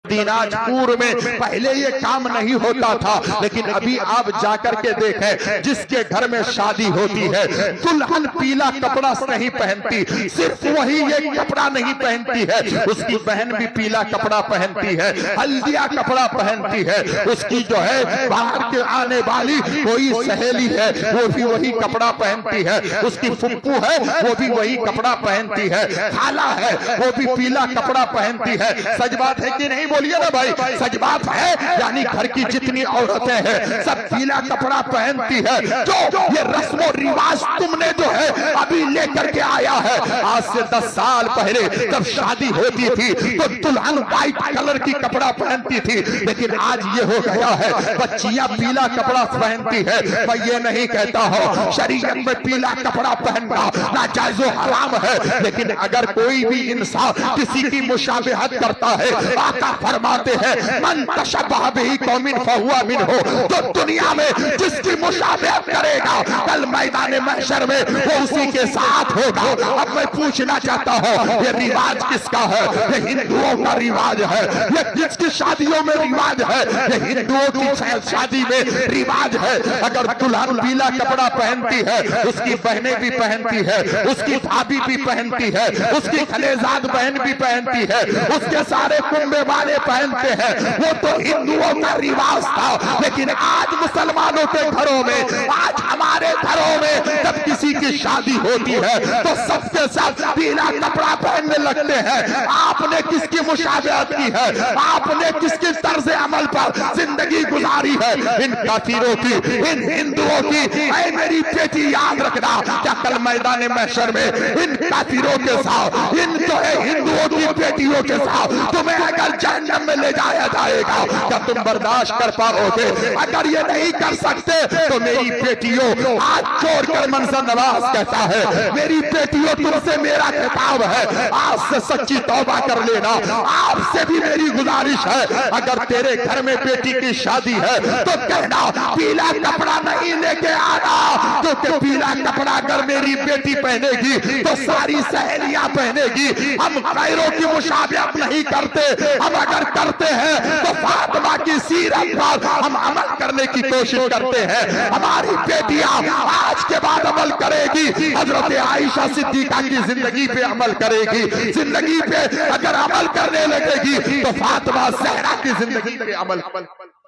दिनाजपुर में पहले ये काम नहीं होता था, लेकिन अभी आप जाकर के देखें, जिसके घर में शादी होती है दुल्हन पीला कपड़ा नहीं पहनती, सिर्फ वही ये कपड़ा नहीं पहनती है, उसकी बहन भी पीला कपड़ा पहनती है, हल्दिया कपड़ा पहनती है, उसकी जो है बाहर के आने वाली कोई सहेली है वो भी वही कपड़ा पहनती है, उसकी फुप्पू है वो भी वही कपड़ा पहनती है, खाला है वो भी पीला कपड़ा पहनती है। सच बात है कि नहीं? बोलिए ना भाई, सच बात है। यानी घर की जितनी औरतें हैं सब पीला कपड़ा पहनती है। जो ये रस्मो रिवाज तुमने जो है अभी लेकर के आया है, आज से 10 साल पहले जब शादी होती थी तो दुल्हन व्हाइट कलर की कपड़ा पहनती थी, लेकिन आज ये हो गया है बच्चियां पीला कपड़ा पहनती है। मैं ये नहीं कहता हूं शरीयत में पीला कपड़ा पहनना नाजायज व हराम है, लेकिन अगर कोई भी इंसान किसी की मुशाबहत करता है, आका फरमाते हैं मन तशब्बह बिही कौमिन फहुवा मिनहु, तो दुनिया में जिसकी मुशाबहत करेगा कल मैदान महशर में वो उसी के साथ होगा। अब मैं पूछना चाहता हूं ये रिवाज किसका है? ये हिंदुओं का रिवाज है। ये जिसकी शादियों में रिवाज है, ये हिंदुओं की शादी में रिवाज है। अगर दुल्हन पीला कपड़ा पहनती है, उसकी बहनें भी पहनती है, उसकी भाभी भी पहनती है, उसकी खलेजाद बहन भी पहनती है, उसके सारे कुंबे वाले पहनते हैं, वो तो हिंदुओं का रिवाज था। लेकिन आज मुसलमानों के घरों में, आज हमारे घरों में जब किसी की शादी होती है तो सबके साथ पीला कपड़ा पहनने लगते हैं। आपने किसकी मुशाबहत की है? आपने किसकी तर्ज अमल पर जिंदगी गुजारी है? इन काफिरों की, इन हिंदुओं की। ऐ मेरी बेटी याद रखना, क्या कल मैदान महशर में इन काफिरों के साथ, इन जो है हिंदुओं की बेटियों के साथ तुम्हें अगर जहन्नम में ले जाया जाएगा, क्या तुम बर्दाश्त कर पाओगे? अगर ये नहीं कर सकते तो मेरी बेटियों, हाथ छोड़कर मंजर नवाज कहता है, मेरी बेटियों तुमसे मेरा खिताब है, आज से सच्ची तौबा कर लेना। आपसे भी मेरी गुजारिश है, अगर तेरे घर में बेटी की शादी है तो कहना पीला कपड़ा नहीं लेके आना, क्योंकि पीला कपड़ा अगर मेरी बेटी पहनेगी तो सारी सहेलियां पहनेगी। हम गैरों की मुशाबहत नहीं करते, हम अगर करते हैं तो फातिमा की सीरत पर हम अमल करने की कोशिश करते हैं। हमारी बेटियां आज के बाद अमल करेगी, हजरत आयशा सिद्दीका की जिंदगी पे अमल करेगी, जिंदगी पे अगर अमल करने लगेगी तो फातिमा ज़हरा की जिंदगी पे अमल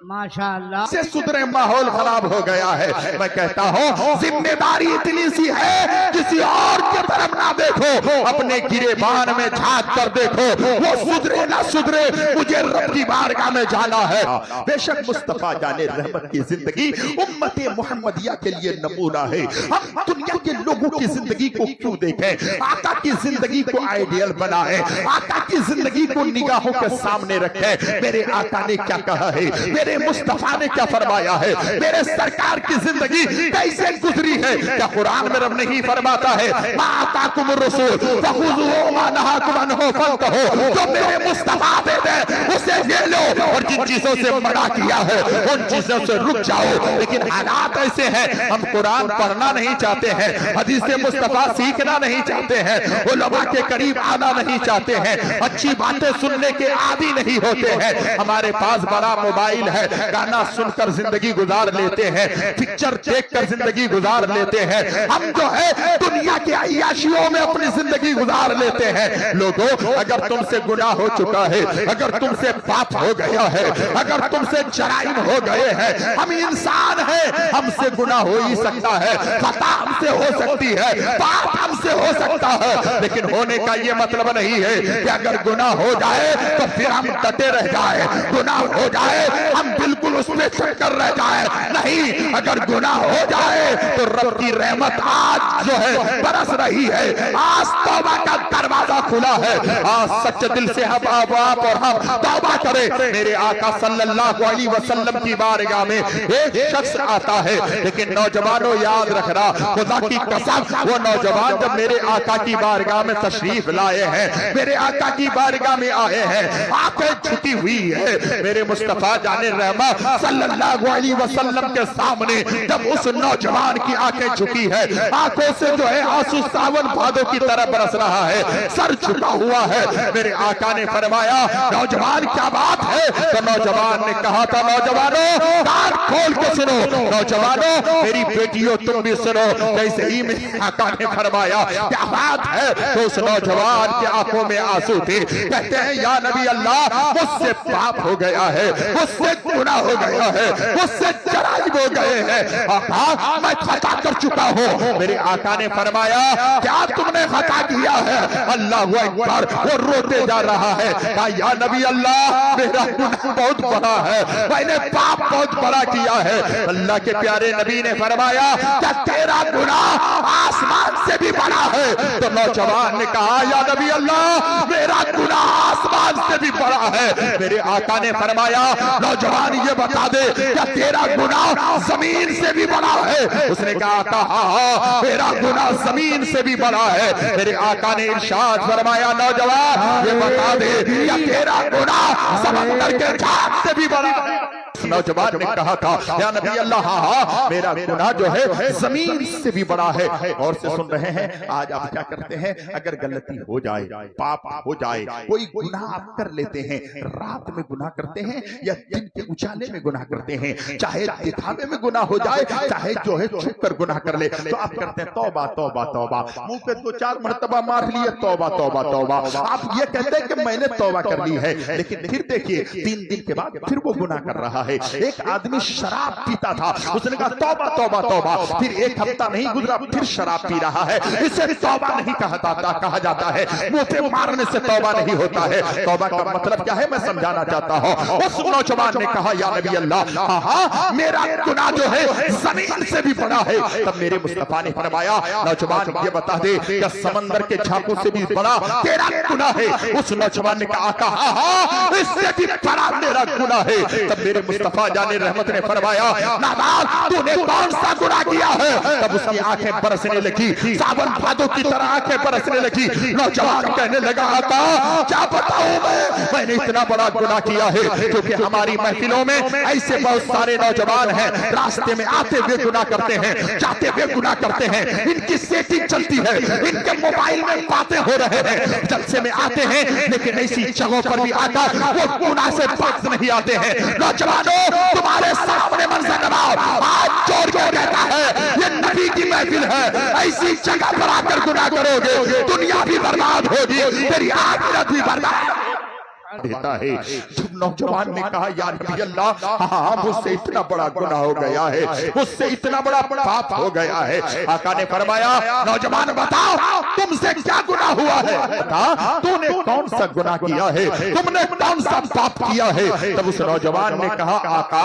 माशाअल्लाह से सुधरे। माहौल खराब हो गया है। मैं कहता हूँ जिम्मेदारी इतनी सी है, किसी और की तरफ ना देखो, अपने गिरेबान में झांक कर देखो, वो सुधरे ना सुधरे, मुझे रब की बारगाह में जाना है। बेशक मुस्तफा जाने रहमत की जिंदगी उम्मते मुहम्मदिया के लिए नमूना है। हम दुनिया के लोगों की जिंदगी को क्यों देखें? आका की जिंदगी को आइडियल बनाए, आका की जिंदगी को निगाहों के सामने रखें। मेरे आका ने क्या कहा है, मेरे मुस्तफा ने क्या फरमाया है, मेरे सरकार की जिंदगी कैसे गुजरी है? क्या कुरान में रब नहीं फरमाता है माताकुम रसूल फखुज़ूहु व नहाकुम अन्हु फंतहू, जो मेरे मुस्तफा दे दे उसे ले लो, और जिन चीजों से मना किया है उन चीजों से रुक जाओ। लेकिन हालात ऐसे हैं, हम कुरान पढ़ना नहीं चाहते हैं, हदीस मुस्तफा सीखना नहीं चाहते हैं, उलमा के करीब आना नहीं चाहते हैं, अच्छी बातें सुनने के आदी नहीं होते हैं। हमारे पास बड़ा मोबाइल है, गाना सुनकर जिंदगी गुजार लेते हैं, पिक्चर देखकर जिंदगी गुजार लेते हैं। हम जो है दुनिया के अय्याशियों में अपनी जिंदगी गुजार लेते हैं। लोगों, अगर तुमसे गुनाह हो चुका है, अगर तुमसे पाप हो गया है, अगर तुमसे जराइम हो गए हैं, हम इंसान हैं, हमसे गुनाह हो ही सकता है, खता हमसे हो सकती है, पाप हमसे हो सकता है, लेकिन होने का ये मतलब नहीं है कि अगर गुनाह हो जाए तो फिर हम डटे रह जाए, गुनाह हो जाए हम बिल्कुल उसमें चक्कर रह जाए। नहीं, अगर गुनाह हो जाए तो रब की रहमत आज जो है बरस रही है, आज तौबा का दरवाजा खुला है। आज सच्चे दिल से हम आप और हम तौबा करें। मेरे आका सल्लल्लाहु अलैहि वसल्लम की बारगाह में एक शख्स आता है, लेकिन नौजवानों याद रखना, खुदा की कसम, वो नौजवान जब मेरे आका की बारगाह में तशरीफ लाए हैं, मेरे आका की बारगाह में आए हैं, आंखें झुकी हुई है, मेरे मुस्तफा जाने रहमत सल्लल्लाहु अलैहि वसल्लम के सामने जब उस नौजवान की आंखें झुकी है, आंखों से जो है आंसू सावन भादों की तरह बरस रहा है, सर झुका हुआ है, मेरे आका ने फरमाया नौजवान क्या बात है? तो नौजवान ने कहा था, नौजवानों कान खोल के सुनो, नौजवानों मेरी बेटियों तुम भी सुनो। जैसे ही मेरे आका ने फरमाया क्या बात है, तो उस नौजवान की आंखों में आंसू थे। कहते हैं या नबी अल्लाह मुझसे पाप हो गया है, मुझसे गुनाह हो गया है, मुझसे जराइम हो गए हैं, आका मैं खता कर चुका हूँ। मेरे आका ने फरमाया क्या तुमने खता किया है? अल्लाह अकबर, वो रोते जा रहा है। कहा या नबी अल्लाह मेरा गुनाह बहुत बड़ा है, मैंने पाप बहुत बड़ा किया है। अल्लाह के प्यारे नबी ने फरमाया क्या तेरा गुनाह आसमान से भी बड़ा है? तो नौजवान ने कहा या नबी अल्लाह मेरा गुनाह आसमान से भी बड़ा है। मेरे आका ने फरमाया नौजवान ये बता दे क्या तेरा गुनाह जमीन से भी बड़ा है? उसने कहा हाँ मेरा गुनाह जमीन से भी बड़ा है। मेरे आका ने इरशाद फरमाया नौजवान ये बता दे क्या तेरा गुनाह समंदर के झाग से भी बड़ा है? नौजवान ने कहा था या नबी अल्लाह हाँ मेरा गुनाह जो है जमीन से भी बड़ा है। और से सुन रहे हैं आज आप क्या करते हैं, अगर गलती हो जाए, पाप हो जाए, कोई गुनाह आप कर लेते हैं, रात में गुनाह करते हैं या दिन के उजाले में गुनाह करते हैं, चाहे दिखावे में गुनाह हो जाए, चाहे जो है छुप कर गुनाह कर ले, तो आप करते हैं तौबा तौबा तौबा, मुंह पे 2-4 मरतबा मार लिए तौबा तौबा तौबा, आप ये कहते हैं कि मैंने तौबा कर ली है। लेकिन फिर देखिए 3 दिन के बाद फिर वो गुनाह कर रहा है। एक आदमी शराब पीता था, उसने कहा तौबा तौबा तौबा, फिर 1 हफ्ता नहीं गुजरा फिर शराब पी रहा है, इसे तौबा नहीं कहा जाता है, मुंह पे मारने से तौबा नहीं होता है। तौबा का मतलब क्या है मैं समझाना चाहता हूँ। उस नौजवान ने कहा या नबी अल्लाह हाँ मेरा गुनाह जो है जमीन से भी बड़ा है। तब मेरे मुस्तफा ने फरमाया नौजवान ये बता दे क्या समंदर के झाकों से भी बड़ा तेरा गुनाह है? उस नौजवान ने कहा हाँ इससे भी बड़ा मेरा गुनाह है। तब मेरे मुस्तफा जाने रहमत ने फरमाया नादान तूने कौन सा गुनाह किया है? तब उसकी आंखें बरसने लगी, सावन भादों की तरह आंखें बरसने लगी। नौजवान कहने लगा आका क्या बताऊं मैंने इतना बड़ा गुनाह किया है, क्योंकि हमारी महफिलों में ऐसे बहुत सारे नौजवान हैं रास्ते में आते हुए गुनाह करते हैं, जाते हुए गुनाह करते हैं, इनकी सेटिंग चलती है, इनके मोबाइल में बातें हो रहे हैं, जलसे में आते हैं लेकिन ऐसी जगहों पर भी आकर वो गुनाह से बात नहीं आते हैं। नौजवानों तुम्हारे सामने मंजर नवाब आज जोड़ के कहता है ये नबी की महफिल है, ऐसी जगह पर आकर गुनाह करोगे दुनिया भी बर्बाद होगी, तेरी आखिरत भी बर्बाद देता है। जब नौजवान ने कहा या नबी अल्लाह हाँ मुझसे इतना बड़ा गुनाह हो गया है, मुझसे इतना बड़ा पाप हो गया है। आका ने फरमाया नौजवान बताओ तुमसे क्या गुनाह हुआ है, बता तूने कौन सा गुनाह किया है, तुमने कौन सा पाप किया है? तब उस नौजवान ने कहा आका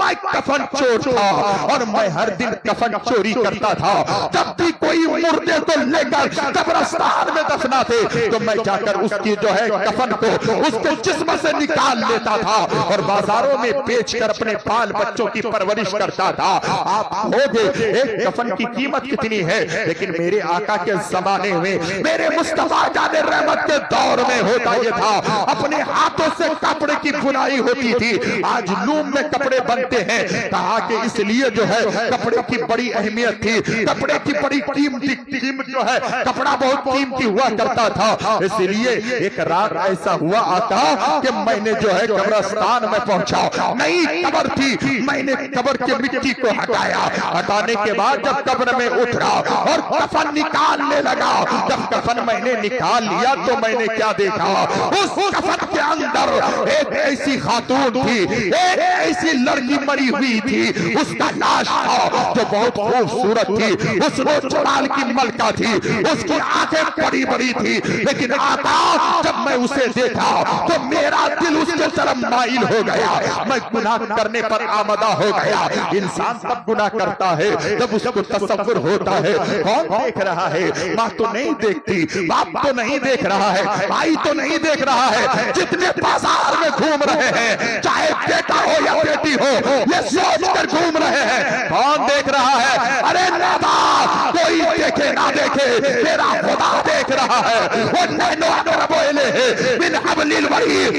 मैं कफन चोर था और मैं हर दिन कफन चोरी करता था, जब भी कोई मुर्दे को लेकर कब्रिस्तान में दफनाते तो मैं जाकर उसकी जो है कफन को उसके जिस्म से निकाल लेता था और बाजारों में बेचकर अपने बाल बच्चों की परवरिश करता था। आप कहोगे एक कफन की कीमत कितनी है, लेकिन मेरे आका के जमाने में मेरे मुस्तफा जाने रहमत के दौर में होता ये था, अपने हाथों से कपड़े की बुनाई होती थी। आज लूम में कपड़े बनते हैं, कहा कि इसलिए जो है कपड़े की बड़ी अहमियत थी, कपड़े की बड़ी कीमत जो है कपड़ा बहुत कीमती हुआ करता था। इसलिए एक रात ऐसा हुआ आता कि मैंने जो है कब्रिस्तान में पहुंचा, नई कब्र थी, मैंने कब्र की मिट्टी को हटाया, हटाने के बाद जब कब्र में उठा और कफन निकालने लगा, जब कफन मैंने निकाल लिया तो मैंने क्या देखा, उस कफन के अंदर एक ऐसी खातून थी, एक ऐसी लड़की मरी हुई थी, उसका लाश था जो बहुत खूबसूरत थी, उस जमाल की मलका थी, उसकी आंखें बड़ी बड़ी थी, लेकिन आका जब मैं उसे देखा तो मेरा दिल उसके तरफ माइल हो गया, मैं गुनाह करने पर आमदा हो गया। इंसान तब गुनाह करता है जब उसको तसव्वुर होता है कौन देख रहा है, माँ तो नहीं देखती, बाप तो नहीं देख रहा है, भाई तो नहीं देख रहा है, जितने बाजार में घूम रहे हैं चाहे बेटा हो या बेटी हो ये सोच कर घूम रहे हैं कौन देख रहा है? अरे नादा कोई देखे ना देखे तेरा खुदा देख रहा है, वो नैनो बोले बिन हबलिल वरीद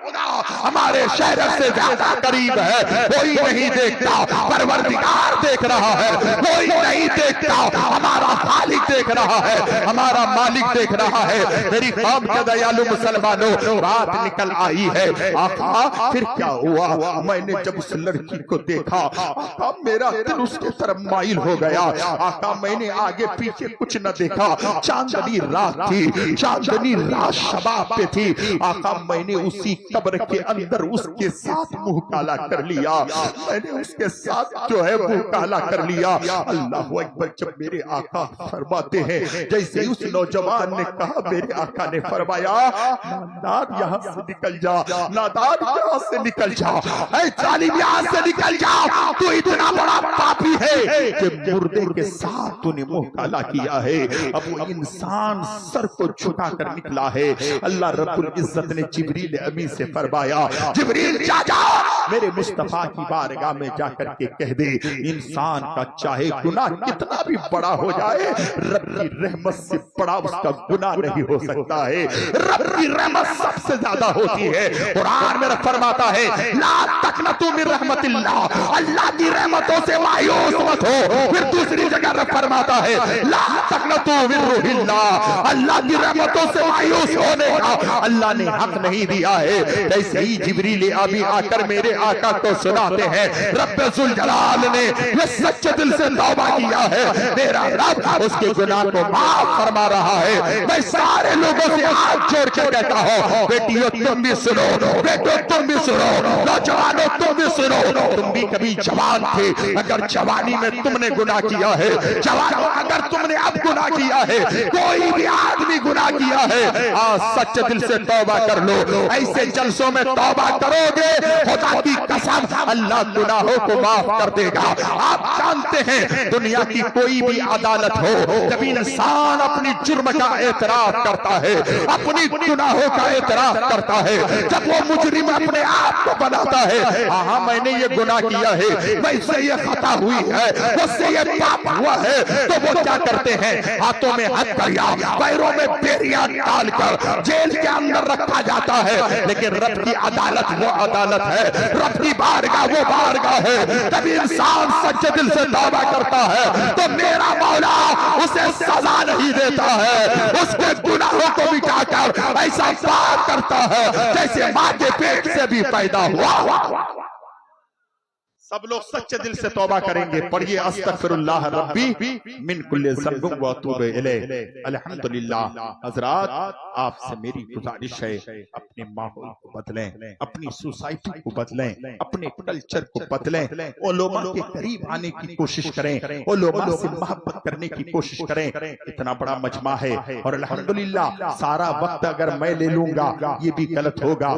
खुदा ہمارے شہر سے زیادہ قریب ہے کوئی نہیں دیکھتا، پروردگار دیکھ رہا ہے، کوئی نہیں دیکھتا، ہمارا خالق دیکھ رہا ہے، ہمارا مالک دیکھ رہا ہے۔ میری قوم کے دیالو مسلمانوں، بات نکل آئی ہے، آقا پھر کیا ہوا؟ میں نے جب اس لڑکی کو دیکھا آقا میرا دل اس کے طرف مائل ہو گیا۔ آقا میں نے آگے پیچھے کچھ نہ دیکھا، چاندنی رات تھی، چاندنی رات شباب پہ تھی۔ آقا میں نے اسی قبر کے اندر اس کے ساتھ منہ کالا کر لیا، میں نے اس کے ساتھ جو ہے منہ کالا کر لیا۔ اللہ اکبر، جب میرے آقا فرماتے ہیں جیسے اس نوجوان نے کہا، میرے آقا نے فرمایا نادان یہاں سے نکل جا، نادان یہاں سے نکل جا، اے ظالم یہاں سے نکل جا، تو اتنا بڑا پاپی ہے کہ مردے کے ساتھ تو نے منہ کالا کیا ہے۔ اب وہ انسان سر کو جھکا کر نکلا ہے۔ اللہ رب العزت نے جبریل امی سے فرمایا جبریل جا جا میرے مصطفیٰ کی بارگاہ میں جا کر کے کہہ دے انسان کا چاہے گناہ کتنا بھی بڑا ہو جائے، رب کی رحمت سے بڑا اس کا گناہ نہیں ہو سکتا ہے۔ رب کی رحمت سب سے زیادہ ہوتی ہے۔ قرآن میں فرماتا ہے لا تقنطوا من رحمت اللہ، اللہ کی رحمتوں سے مایوس مت ہو۔ پھر دوسری جگہ رب فرماتا ہے لا تقنطوا من روح اللہ، اللہ کی رحمتوں سے مایوس ہونے کا اللہ نے حق نہیں دیا ہے۔ ایسے ہی جبریل ابھی آ کر میرے آقا کو سناتے ہیں رب ذوالجلال نے یہ سچے دل سے توبہ کیا ہے، میرا رب اس کے گناہ کو معاف فرما رہا ہے۔ میں سارے لوگوں سے ہاتھ جوڑ کے کہتا ہوں بیٹیوں تم بھی سنو، بیٹوں تم بھی سنو، نوجوانوں تم بھی سنو، تم بھی کبھی جوان تھے، اگر جوانی میں تم نے گناہ کیا ہے، جوانوں اگر تم نے اب گناہ کیا ہے، کوئی بھی آدمی گناہ کیا ہے، آج سچے دل سے توبہ کر لو۔ ایسے جلسوں میں توبہ کرو گے خدا کی قسم اللہ گناہوں کو معاف کر دے گا۔ آپ جانتے ہیں دنیا کی کوئی بھی عدالت ہو، جب انسان اپنی جرم کا اعتراف کرتا ہے، اپنی گناہوں کا اعتراف کرتا ہے، جب وہ مجرم اپنے آپ کو بناتا ہے ہاں میں نے یہ گناہ کیا ہے، میں سے یہ خطا ہوئی ہے، مجھ سے یہ پاپ ہوا ہے، تو وہ کیا کرتے ہیں ہاتھوں میں ہتھکڑیاں، پیروں میں بیڑیاں ڈال کر جیل کے اندر رکھا جاتا ہے۔ لیکن رب کی عدالت وہ عدالت ہے، رب کی بارگاہ وہ بارگاہ ہے، جب انسان سچے دل سے توبہ کرتا ہے تو میرا مولا اسے سزا نہیں دیتا ہے، اس کے گناہوں کو مٹا کر ایسا پاک کرتا ہے جیسے ماں کے پیٹ سے بھی پیدا ہوا۔ سب لوگ سچے دل سے توبہ کریں گے، پڑھیے استغفر اللہ ربی من کل ذنب و اتوب الیہ۔ الحمدللہ حضرات آپ سے میری گزارش ہے اپنے ماحول کو بدلیں، اپنی سوسائٹی کو بدلیں، اپنے کلچر کو بدلیں، علماء کے قریب آنے کی کوشش کریں، علماء سے محبت کرنے کی کوشش کریں۔ اتنا بڑا مجمع ہے اور الحمدللہ سارا وقت اگر میں لے لوں گا یہ بھی غلط ہوگا۔